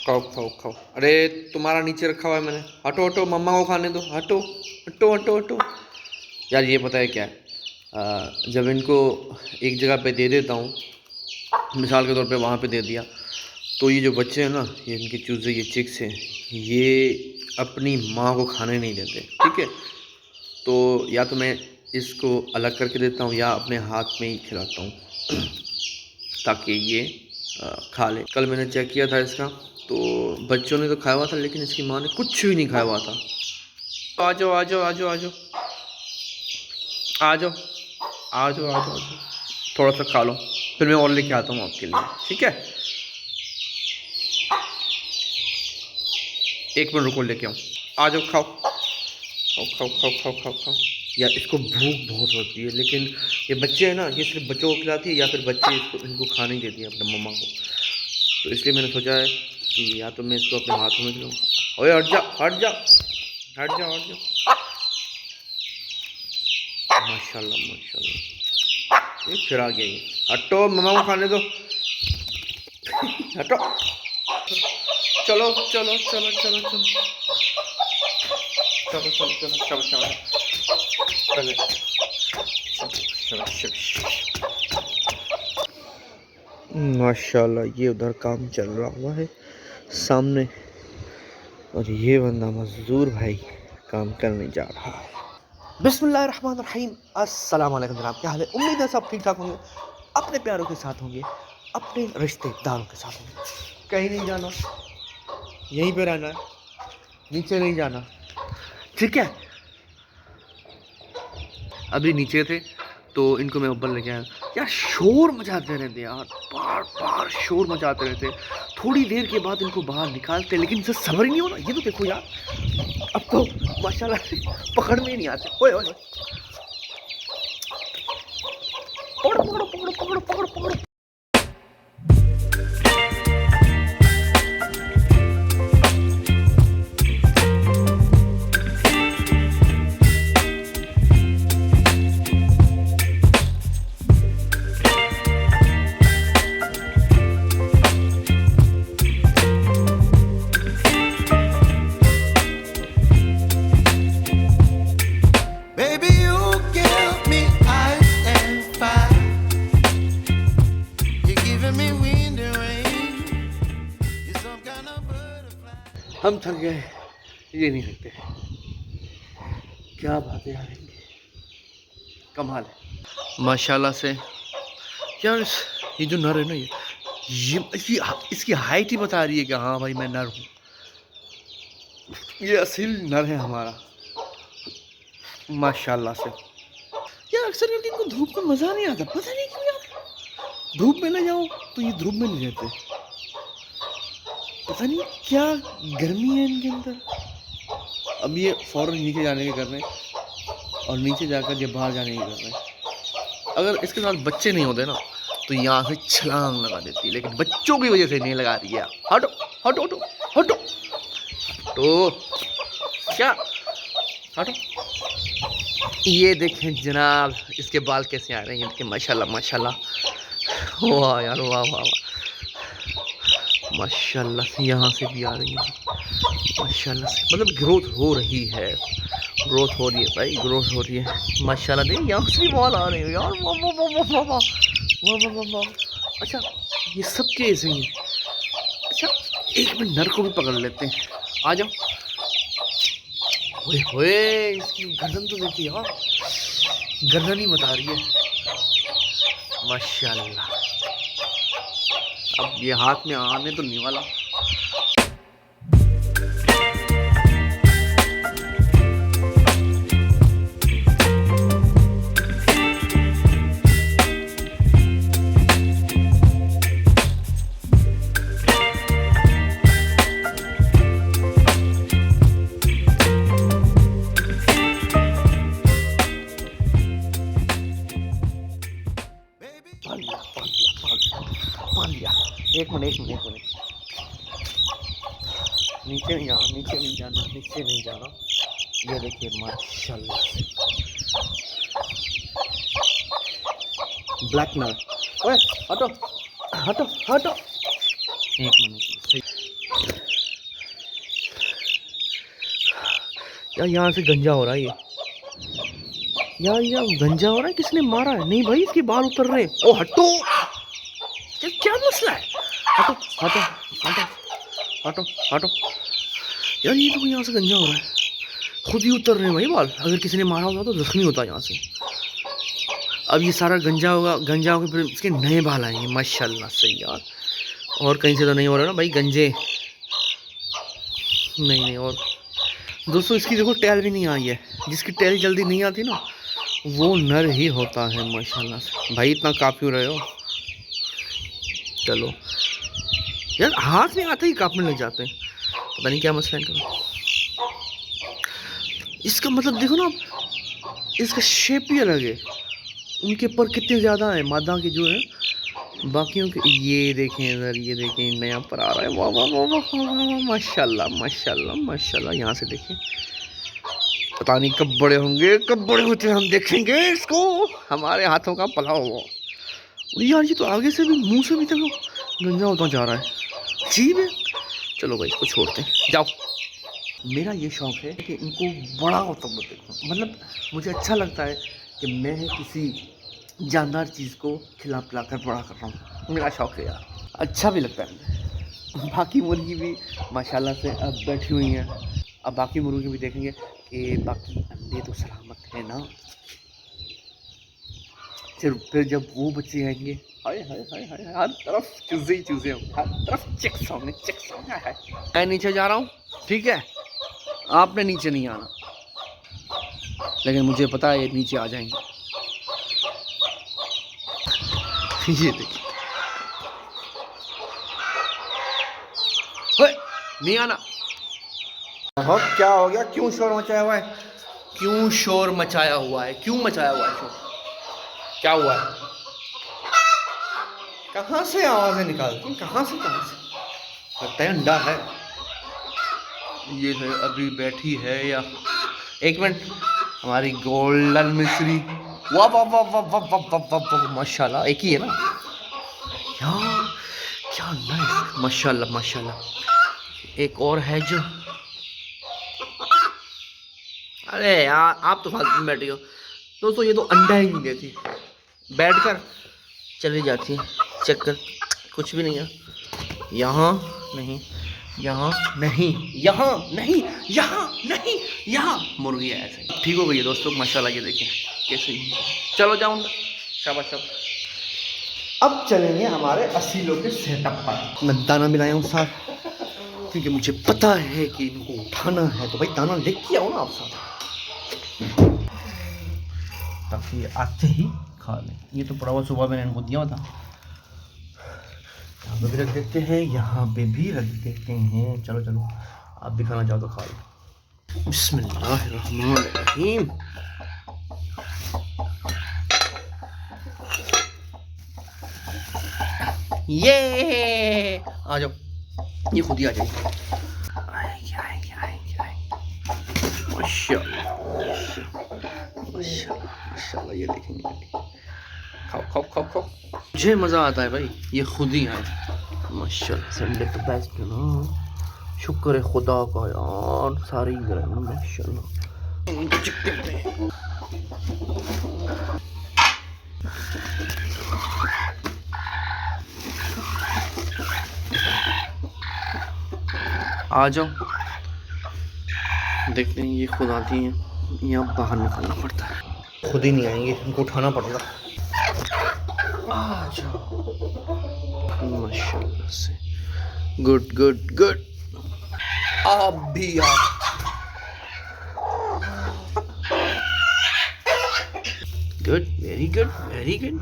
खाओ खाओ खाओ। अरे तुम्हारा नीचे रखा हुआ है मैंने, हटो हटो, मम्मा को खाने दो, हटो हटो हटो हटो। यार ये पता है क्या है, जब इनको एक जगह पे दे देता हूँ, मिसाल के तौर पे वहाँ पे दे दिया, तो ये जो बच्चे हैं ना, ये इनके चूज़े, ये चिक्स हैं, ये अपनी माँ को खाने नहीं देते, ठीक है। तो या तो मैं इसको अलग करके देता हूँ या अपने हाथ में ही खिलाता हूँ ताकि ये खा ले। कल मैंने चेक किया था इसका, तो बच्चों ने तो खाया हुआ था लेकिन इसकी माँ ने कुछ भी नहीं खाया हुआ था। आ जाओ आ जाओ आ जाओ आ जाओ आ जाओ आ जाओ आ जाओ, थोड़ा सा खा लो, फिर मैं और लेके आता हूँ आपके लिए, ठीक है। एक मिनट रुको, लेके आऊँ। आ जाओ, खाओ खाओ खाओ खाओ खाओ खाओ खाओ। यार इसको भूख बहुत होती है, लेकिन ये बच्चे हैं ना, ये सिर्फ बच्चों को खिलाती है या फिर बच्चे इनको खाने नहीं देती है अपने मम्मा को। तो इसलिए मैंने सोचा है कि या तो मैं इसको अपने हाथों में खिलाऊँ। ओए हट जा हट जा हट जा हट जा। माशाल्लाह माशाल्लाह, ये फिर आ गया ये। हटो, मम्मा को खाने दो, हटो। चलो चलो चलो चलो चलो चलो चलो चलो चलो चलो। माशाल्लाह, ये उधर काम चल रहा हुआ है सामने, और ये बंदा मजदूर भाई काम करने जा रहा है। बिस्मिल्लाहिर्रहमानिर्रहीम, अस्सलाम वालेकुम जनाब, क्या हाल है? उम्मीद है सब ठीक ठाक होंगे, अपने प्यारों के साथ होंगे, अपने रिश्तेदारों के साथ होंगे। कहीं नहीं जाना, यहीं पे रहना है, नीचे नहीं जाना, ठीक है। अभी नीचे थे तो इनको मैं ऊपर लेके आया। यार शोर मचाते रहते यार, बार बार शोर मचाते रहते। थोड़ी देर के बाद इनको बाहर निकालते, लेकिन इनसे सब्र ही नहीं होना। ये तो देखो यार, अब तो माशाल्लाह पकड़ में ही नहीं आते। ओए ओए, पकड़ो पकड़ो पकड़ो पकड़ो पकड़ो पकड़ो। हम थक गए, ये नहीं सकते। क्या बात है यार, कमाल है माशाल्लाह से। यार ये जो नर है ना, ये इसकी हाइट ही बता रही है कि हाँ भाई मैं नर हूँ। ये असील नर है हमारा माशाल्लाह से। यार अक्सर करके इनको धूप में मज़ा नहीं आता, पता नहीं क्यों यार। धूप में ना जाओ तो ये धूप में नहीं रहते, पता नहीं क्या गर्मी है इनके अंदर। अब ये फ़ौरन नीचे जाने के कर रहे हैं, और नीचे जाकर ये बाहर जाने के कर रहे हैं। अगर इसके साथ बच्चे नहीं होते ना तो यहाँ से छलांग लगा देती, लेकिन बच्चों की वजह से नहीं लगा रही है। हटो हटो हटो हटो तो क्या, हटो। ये देखें जनाब, इसके बाल कैसे आ रहे हैं, देखें माशाल्लाह माशाल्लाह। वाह यार, वाह वाह वाह, माशाल्लाह से यहाँ से भी आ रही है माशाल्लाह से। मतलब ग्रोथ हो रही है, ग्रोथ हो रही है भाई, ग्रोथ हो रही है माशाल्लाह। नहीं, यहाँ से भी बाल आ रहे हैं यार, वाह वाह वाह वाह वाह वाह वाह वाह वाह। अच्छा ये सब के ऐसे ही हैं। अच्छा एक मिनट, नर को भी पकड़ लेते हैं, आ जाओ। ओए होए, इसकी गर्दन तो देखिए यार, गर्दन ही बता रही है माशाल्लाह। अब ये हाथ में आने तो नहीं वाला। एक मिनट एक मिनट एक मिनट, नीचे नहीं जाना, नीचे नहीं जाना, नीचे नहीं जाना। ये देखिए माशाल्लाह से ब्लैक नर। ओए हटो हटो हटो, एक मिनट सही। यार यहाँ से गंजा हो रहा है ये। यार गंजा हो रहा है, किसने मारा है? नहीं भाई, इसके बाल उतर रहे हैं। ओ हटो, क्या मसला है? हटो हटो हटो हटो हटो। यार ये तो यहाँ से गंजा हो रहा है, खुद ही उतर रहे हैं भाई बाल। अगर किसी ने मारा होगा तो जख्मी होता है यहाँ से। अब ये सारा गंजा होगा फिर इसके नए बाल आएंगे माशाल्लाह से यार। और कहीं से तो नहीं हो रहा ना भाई गंजे, नहीं। और दोस्तों इसकी देखो टैल भी नहीं आई है। जिसकी टैल जल्दी नहीं आती ना वो नर ही होता है माशाल्लाह से। भाई इतना काफ़ी हो रहे हो। चलो यार, हाथ में आते ही काँपने लग जाते हैं, पता नहीं क्या मसला है इनका। इसका मतलब देखो ना, इसका शेप ही अलग है। उनके पर कितने ज़्यादा हैं मादा के जो है, बाकियों के ये देखें इधर, ये देखें नया पर आ रहा है। वाह वाह वाह वाह, माशाल्लाह माशाल्लाह माशाल्लाह। यहाँ से देखें, पता नहीं कब बड़े होंगे, कब बड़े होते हैं हम देखेंगे इसको। हमारे हाथों का पलाव हुआ। यार ये तो आगे से भी, मुंह से भी देखो गंजा होता जा रहा है, अजीब है। चलो भाई इसको छोड़ते हैं, जाओ। मेरा ये शौक़ है कि इनको बड़ा होता हुआ देखूं। मतलब मुझे अच्छा लगता है कि मैं किसी जानदार चीज़ को खिला पिला कर बड़ा कर रहा हूँ। मेरा शौक़ है यार, अच्छा भी लगता है मुझे। बाकी मुर्गी भी माशाल्लाह से अब बैठी हुई हैं। अब बाकी मुर्गी भी देखेंगे कि बाकी अंडे तो सलामत है ना। फिर जब वो बच्चे आएंगे, हाय हाय हाय हाय, हर तरफ चूजे ही चूजे होंगे, हर तरफ चिक्स होंगे। मैं नीचे जा रहा हूँ, ठीक है? आपने नीचे नहीं आना, लेकिन मुझे पता है ये नीचे आ जाएंगे। ये देखिए, नहीं आना। हाँ क्या हो गया? क्यों शोर मचाया हुआ है? क्यों शोर मचाया हुआ है? क्यों मचाया हुआ है शोर? क्या हुआ है? कहाँ से आवाज़ें निकालती? कहाँ से लगता है अंडा है ये है। अभी बैठी है या एक मिनट, हमारी गोल्डन मिश्री। वाह वाह वाह वाह वाह वाह वाह वाह वाह, माशाल्लाह। एक ही है ना यार, क्या नाइस, माशाल्लाह माशाल्लाह। एक और है जो, अरे यार आप तो फालतू में बैठी हो। दोस्तों ये तो अंडा ही नहीं देती, बैठकर चली जाती है। चेक कर, कुछ भी नहीं है। यहाँ नहीं, यहाँ नहीं, यहाँ नहीं, यहाँ नहीं, यहाँ मुर्गी है। ऐसे ठीक हो गई है दोस्तों, माशाल्लाह। ये देखें कैसे। चलो जाऊँ, शाबाश शाबाश। अब चलेंगे हमारे असीलों के सेटअप पर। मैं दाना मिलाया हूँ साथ, क्योंकि मुझे पता है कि इनको उठाना है, तो भाई दाना लेके आओ ना आप साथ, ताकि ये आते ही खा लें। ये तो पड़ा हुआ सुबह मैंने इनको दिया था। यहाँ पे भी रख देते हैं, यहाँ पे भी रख देते हैं। चलो चलो, आप भी खाना चाहो तो खा लो। बिस्मिल्लाहिर्रहमानिर्रहीम। ये आ जाओ, ये खुद ही आ जाएगी। माशाल्लाह माशाल्लाह, ये देखेंगे। खाओ खाओ खाओ खाओ, मुझे मज़ा आता है भाई, ये खुद ही आए माशाल्लाह। संडे तो बेस्ट है ना, शुक्र है खुदा का यार, सारे ही गए ना माशाल्लाह। आ जाओ, देखते हैं। ये खुद आती हैं, यहाँ बाहर निकालना पड़ता है, खुद ही नहीं आएंगे, इनको उठाना पड़ेगा। आ जाओ माशाल्लाह से, गुड गुड गुड। आप भी आओ, good, very good very good.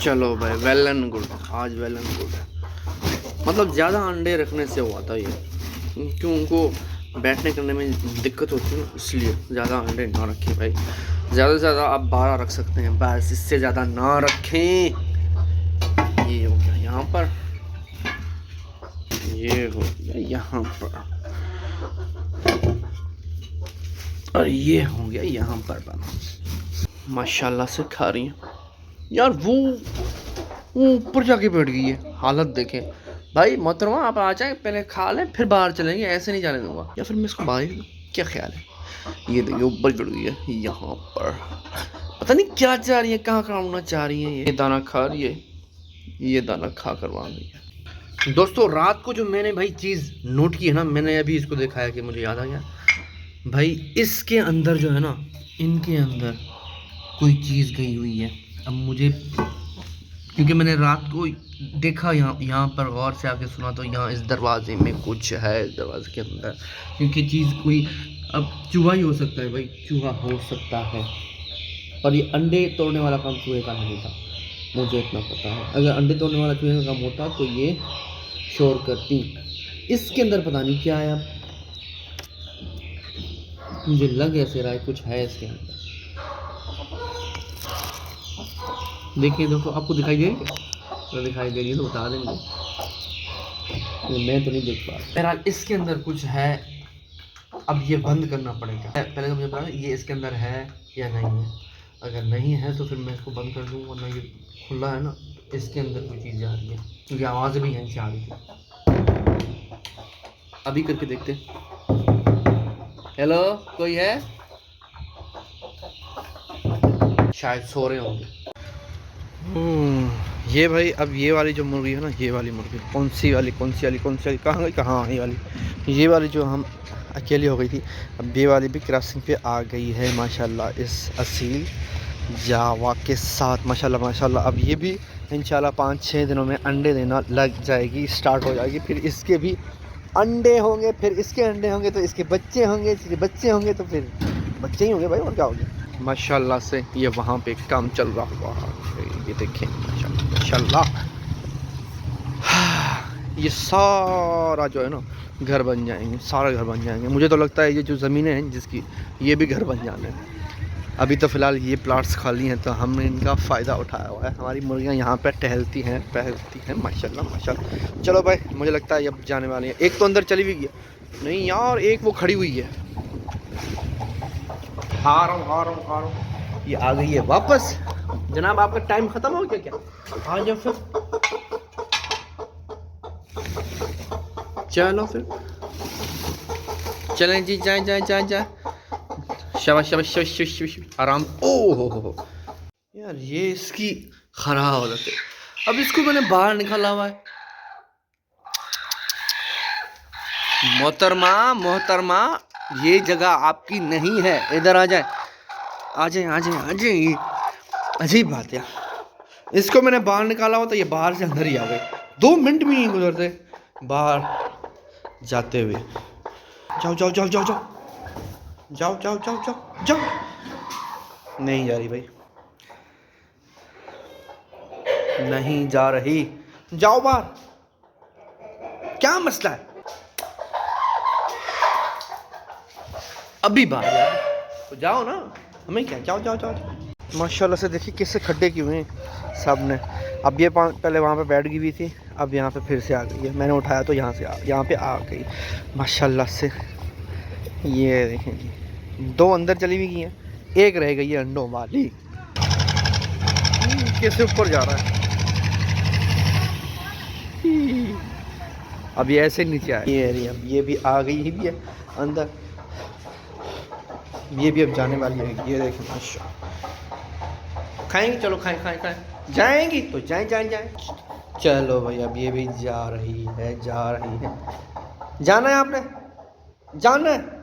चलो भाई, वेल एंड गुड, आज वेल एंड गुड है। मतलब ज़्यादा अंडे रखने से हुआ था ये, क्योंकि उनको बैठने करने में दिक्कत होती है ना, इसलिए ज़्यादा अंडे ना रखें भाई। ज़्यादा से ज़्यादा आप 12 रख सकते हैं बस, इससे ज़्यादा ना रखें। ये हो गया यहाँ पर, ये हो गया यहाँ पर, और ये हो गया यहाँ पर। माशाल्लाह से खा रही हैं यार। वो वो ऊपर जाके बैठ गई है, हालत देखें भाई। मोहतरमा आप आ जाए, पहले खा लें फिर बाहर चलेंगे, ऐसे नहीं जाने दूंगा। या फिर मैं इसको बाहर ही दूं, क्या ख्याल है? ये देखिए ऊपर चढ़ गई है यहाँ पर, पता नहीं क्या चाह रही है, कहाँ कहाँ उड़ना चाह रही है। ये दाना खा रही है, ये दाना खा कर वहाँ गई है। दोस्तों रात को जो मैंने भाई चीज़ नोट की है ना, मैंने अभी इसको दिखाया कि मुझे याद आ गया भाई, इसके अंदर जो है ना, इनके अंदर कोई चीज़ गई हुई है। अब मुझे, क्योंकि मैंने रात को देखा यहाँ पर गौर से आके सुना, तो यहाँ इस दरवाजे में कुछ है, इस दरवाजे के अंदर, क्योंकि चीज़ कोई, अब चूहा ही हो सकता है भाई, चूहा हो सकता है। पर ये अंडे तोड़ने वाला काम चूहे का नहीं था, मुझे इतना पता है। अगर अंडे तोड़ने वाला चूहे का काम होता तो ये शोर करती। इसके अंदर पता नहीं क्या है, अब मुझे लग ऐसे रहा है कुछ है इसके अंदर। देखिए दोस्तों, आपको दिखाई दे, तो दिखाई दे रही है तो बता देंगे, मैं तो नहीं देख पा रहा। बहरहाल इसके अंदर कुछ है, अब ये बंद करना पड़ेगा। पहले तो मुझे पता ये इसके अंदर है या नहीं है। अगर नहीं है तो फिर मैं इसको बंद कर दूँ, वरना ये खुला है ना, इसके अंदर कोई चीज़ जा रही है, क्योंकि आवाज़ भी यहीं से आ रही थी। अभी करके देखते। हेलो, कोई है? शायद सो रहे होंगे। ये भाई, अब ये वाली जो मुर्गी है ना, ये वाली मुर्गी, कौन सी वाली कहाँ गई, कहाँ ये वाली, ये वाली जो हम अकेली हो गई थी, अब ये वाली भी क्रॉसिंग पे आ गई है माशाल्लाह, इस असील जावा के साथ माशाल्लाह। अब ये भी इंशाल्लाह 5-6 दिनों में अंडे देना लग जाएगी, स्टार्ट हो जाएगी। फिर इसके भी अंडे होंगे, फिर इसके अंडे होंगे, तो इसके बच्चे होंगे, इसके बच्चे होंगे तो फिर बच्चे ही होंगे भाई, और क्या होंगे। माशाल्लाह से ये वहाँ पे काम चल रहा हुआ, ये देखें माशाल्लाह। ये सारा जो है ना घर बन जाएंगे, सारा घर बन जाएंगे। मुझे तो लगता है ये जो ज़मीनें हैं जिसकी, ये भी घर बन जाने हैं। अभी तो फ़िलहाल ये प्लाट्स खाली हैं, तो हमने इनका फ़ायदा उठाया हुआ है। हमारी मुर्गियाँ यहाँ पर टहलती हैं माशाल्लाह। चलो भाई, मुझे लगता है अब जाने वाली है। एक तो अंदर चली भी गई, नहीं यार, एक वो खड़ी हुई है। आ रहा हूँ, ये आ गई है वापस। जनाब आपका टाइम ख़त्म हो गया क्या? आ जाओ फिर, चलो फिर चलें जी, जाए। शाबाश, आराम। ओह यार, ये इसकी खराब हालत है। अब इसको मैंने बाहर निकाला हुआ है। मोहतरमा, ये जगह आपकी नहीं है, इधर आ जाए। अजीब बात है, इसको मैंने बाहर निकाला हुआ तो ये बाहर से अंदर ही आ गए। 2 मिनट भी नहीं गुजरते बाहर जाते हुए। जाओ। नहीं जा रही भाई, नहीं जा रही, जाओ बाहर। क्या मसला है? अभी बाहर जा रही तो जाओ ना, हमें क्या, जाओ। माशाल्लाह से देखिए किससे खड्डे किए हुए हैं सब ने। अब ये पहले वहाँ पे बैठ गई हुई थी, अब यहाँ पे फिर से आ गई है। मैंने उठाया तो यहाँ पे आ गई माशाल्लाह से। ये देखें जी, 2 अंदर चली भी गई हैं, एक रह गई है अंडों वाली। कैसे ऊपर जा रहा है, अब ये ऐसे नीचे आया। ये भी आ गई ही भी है अंदर, ये भी अब जाने वाली है। ये देखें माशाल्लाह, खाएंगे, चलो खाएं, जाएंगी तो जाएं। चलो भाई, अब ये भी जा रही है। जाना है आपने, जाना है।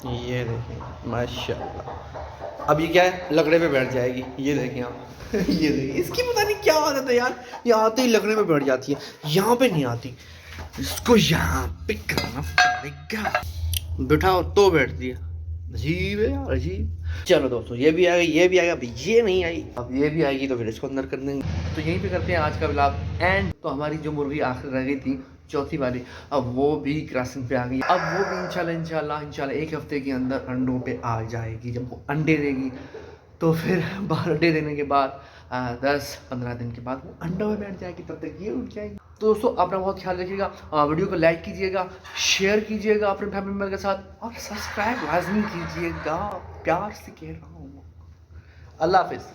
ये देखें माशाल्लाह, अब ये क्या है, लकड़े पे बैठ जाएगी। ये देखें आप ये देखिए, इसकी पता नहीं क्या आदत है यार, ये आते ही लकड़े पे बैठ जाती है, यहाँ पे नहीं आती। इसको यहाँ पे करना पड़ेगा, बिठाओ तो बैठती है। अजीब है यार, अजीब। चलो दोस्तों, ये भी आ गई, अब ये नहीं आई, अब ये भी आएगी तो फिर इसको अंदर कर देंगे। तो यहीं पे करते हैं आज का व्लॉग एंड। तो हमारी जो मुर्गी आखिर रह गई थी, चौथी वाली, अब वो भी क्रॉसिंग पे आ गई। अब वो भी इंशाल्लाह 1 हफ्ते के अंदर अंडों पे आ जाएगी। जब वो अंडे देगी तो फिर 12 अंडे देने के बाद 10-15 दिन के बाद वो अंडों में बैठ जाएगी, तब तक ये उठ जाएगी। तो दोस्तों अपना बहुत ख्याल रखिएगा, वीडियो को लाइक कीजिएगा, शेयर कीजिएगा अपने फैमिली मेम्बर के साथ, और सब्सक्राइब लाजमी कीजिएगा, प्यार से कह रहा हूँ। अल्लाह हाफिज़।